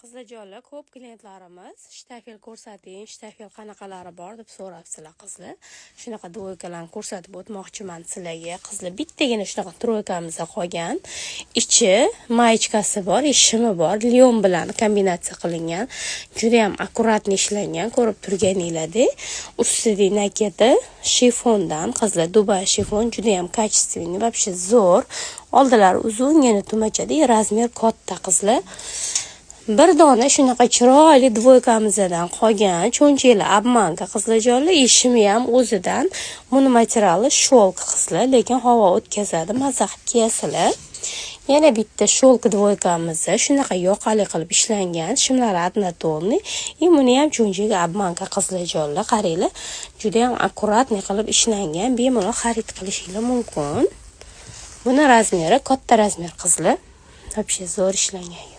Qizlarjonlar, ko'p klientlarimiz shtafel ko'rsating, shtafel qanaqalari bor deb so'rabsizlar qizlar. Shunaqa dvoykalarni ko'rsatib o'tmoqchiman sizlarga. Qizlar, bittagina shunaqa troykamizda qolgan. Ichi mayichkasi bor, shimi bor, lion bilan kombinatsiya qilingan. Juda ham akkuratni ishlangan, ko'rib turganinglardek. Ustida naketi shifondan, qizlar, Dubay shifon, juda ham качественный, вообще zo'r. Oldilari uzungina tumachada, razmer katta qizlar. Bir dona shunaqa chiroyli dvoykamizdan qolgan cho'nchakli obmanka qizlarjonlar, ishimi ham o'zidan. Buni materiali sholk qizlar, lekin havo o'tkazadi, maza qilib kiyasizlar. Yana bitta sholk dvoykamizda shunaqa yoqali qilib ishlangan, shimlari однотонный. Buni ham cho'nchakli obmanka qizlarjonlar, qaranglar, juda ham akkuratni qilib ishlangan, bemalol xarid qilishingiz mumkin. Buni razmeri katta razmer qizlar. Вообще zo'r ishlangan.